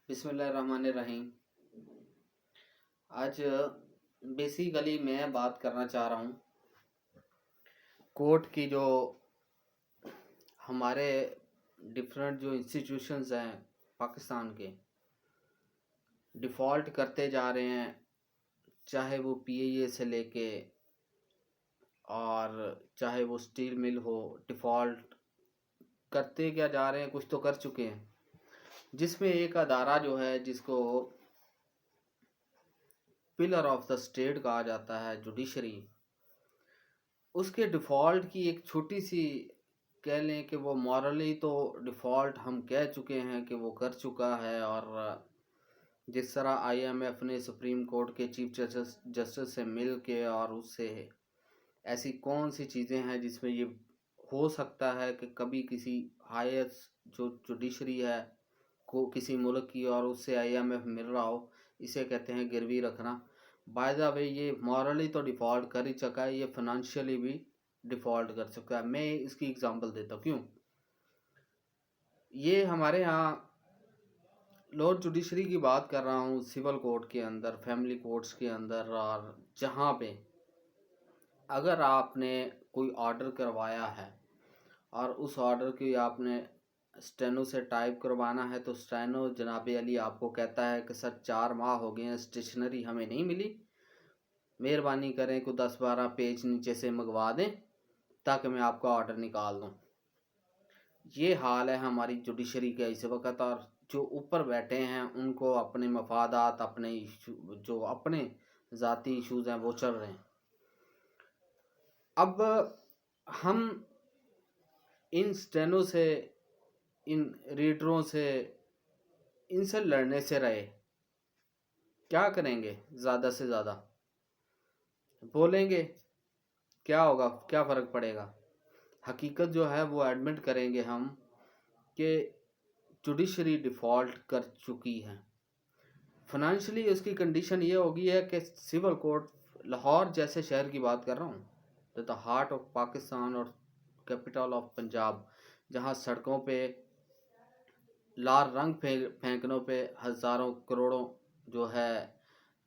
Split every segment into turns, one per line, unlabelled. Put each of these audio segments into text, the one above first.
बिस्मिल्लाहिर्रहमानिर्रहीम। आज बेसिकली मैं बात करना चाह रहा हूँ कोर्ट की जो हमारे डिफरेंट जो इंस्टीट्यूशंस हैं पाकिस्तान के डिफ़ॉल्ट करते जा रहे हैं, चाहे वो पीएए से लेके और चाहे वो स्टील मिल हो, डिफ़ॉल्ट करते क्या जा रहे हैं, कुछ तो कर चुके हैं। जिसमें एक अदारा जो है जिसको पिलर ऑफ द स्टेट कहा जाता है, जुडिशरी, उसके डिफ़ॉल्ट की एक छोटी सी कह लें कि वो मॉरली तो डिफ़ॉल्ट हम कह चुके हैं कि वो कर चुका है। और जिस तरह आईएमएफ ने सुप्रीम कोर्ट के चीफ जस्टिस से मिल के और उससे ऐसी कौन सी चीज़ें हैं जिसमें ये हो सकता है कि कभी किसी हाईएस्ट जो जुडिशरी है को किसी मुल्क की और उससे आईएमएफ मिल रहा हो, इसे कहते हैं गिरवी रखना। बाय द वे ये मॉरली तो डिफ़ॉल्ट कर ही चुका है, ये फाइनेंशियली भी डिफ़ॉल्ट कर चुका है। मैं इसकी एग्जांपल देता हूँ। क्यों? ये हमारे यहाँ लॉर्ड जुडिशरी की बात कर रहा हूँ, सिविल कोर्ट के अंदर, फैमिली कोर्ट्स के अंदर, और जहाँ पे अगर आपने कोई ऑर्डर करवाया है और उस ऑर्डर की आपने स्टेनो से टाइप करवाना है, तो स्टेनो जनाब अली आपको कहता है कि सर 4 माह हो गए हैं, स्टेशनरी हमें नहीं मिली, मेहरबानी करें को 10-12 पेज नीचे से मंगवा दें ताकि मैं आपका ऑर्डर निकाल दूं। ये हाल है हमारी जुडिशरी का इस वक्त। और जो ऊपर बैठे हैं उनको अपने मफादात, अपने जो अपने ज़ाती इशूज़ हैं वो चल रहे हैं। अब हम इन स्टेनो से, इन रीडरों से, इनसे लड़ने से रहे, क्या करेंगे? ज़्यादा से ज़्यादा बोलेंगे, क्या होगा, क्या फ़र्क पड़ेगा? हकीकत जो है वो एडमिट करेंगे हम कि जुडिशरी डिफ़ॉल्ट कर चुकी है। फाइनेंशियली उसकी कंडीशन ये होगी है कि सिविल कोर्ट, लाहौर जैसे शहर की बात कर रहा हूँ, द हार्ट ऑफ पाकिस्तान और कैपिटल ऑफ पंजाब, जहाँ सड़कों पे लाल रंग फेंकने पे हज़ारों करोड़ों जो है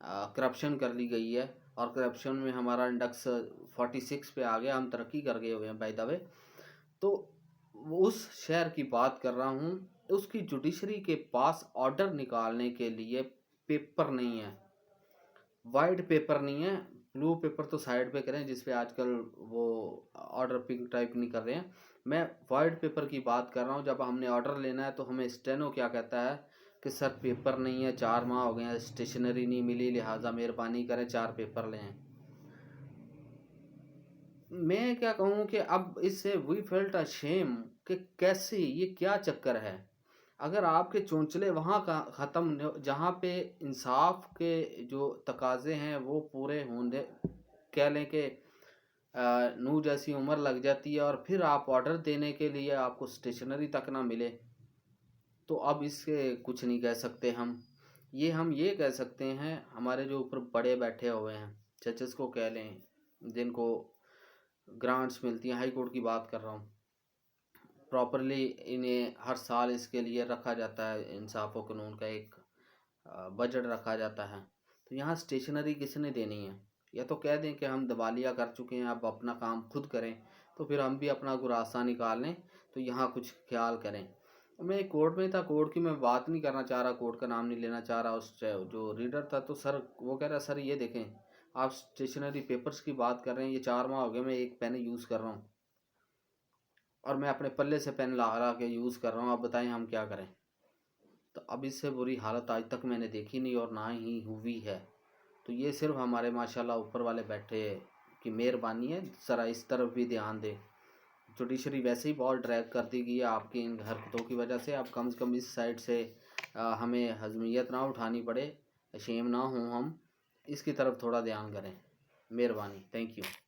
करप्शन कर ली गई है। और करप्शन में हमारा इंडेक्स 46 पे आ गया, हम तरक्की कर गए हुए हैं बाय द वे। तो उस शहर की बात कर रहा हूँ, उसकी जुडिशरी के पास ऑर्डर निकालने के लिए पेपर नहीं है, वाइट पेपर नहीं है। ब्लू पेपर तो साइड पे करें, जिस पे आजकल वो ऑर्डर पिंक टाइप नहीं कर रहे हैं। मैं वाइट पेपर की बात कर रहा हूँ। जब हमने ऑर्डर लेना है तो हमें स्टेनो क्या कहता है कि सर पेपर नहीं है, 4 माह हो गए हैं, स्टेशनरी नहीं मिली, लिहाजा मेहरबानी करें 4 पेपर लें। मैं क्या कहूँ कि अब इससे वी फेल्ट अशेम कि कैसे, ये क्या चक्कर है। अगर आपके चौंचले वहाँ का ख़त्म, जहाँ पे इंसाफ के जो तकाजे हैं वो पूरे होने, कह लें कि नूह जैसी उम्र लग जाती है और फिर आप ऑर्डर देने के लिए आपको स्टेशनरी तक ना मिले, तो अब इसके कुछ नहीं कह सकते हम ये कह सकते हैं हमारे जो ऊपर बड़े बैठे हुए हैं, जजेस को कह लें, जिनको ग्रांट्स मिलती हैं, हाई कोर्ट की बात कर रहा हूँ, प्रॉपरली इन्हें हर साल इसके लिए रखा जाता है, इंसाफ और कानून का एक बजट रखा जाता है। तो यहाँ स्टेशनरी किसने देनी है? या तो कह दें कि हम दिवालिया कर चुके हैं, अब अपना काम खुद करें, तो फिर हम भी अपना गुरासा निकाल लें, तो यहाँ कुछ ख्याल करें। मैं कोर्ट में था, कोर्ट की मैं बात नहीं करना चाह रहा, कोर्ट का नाम नहीं लेना चाह रहा। उस जो रीडर था तो सर वो कह रहा, सर ये देखें आप स्टेशनरी पेपर्स की बात कर रहे हैं, ये 4 माह हो गए मैं एक पेन यूज़ कर रहा हूँ और मैं अपने पल्ले से पेन ला ला के यूज़ कर रहा हूँ, आप बताएं हम क्या करें? तो अब इससे बुरी हालत आज तक मैंने देखी नहीं और ना ही हुई है। तो ये सिर्फ हमारे माशाल्लाह ऊपर वाले बैठे की मेहरबानी है, ज़रा इस तरफ भी ध्यान दें। जुडिशरी वैसे ही बहुत ड्रैग कर दी गई है आपकी इन हरकतों की वजह से। अब कम से कम इस साइड से हमें हजमियत ना उठानी पड़े, शेम ना हों हम, इसकी तरफ थोड़ा ध्यान करें, मेहरबानी। Thank you.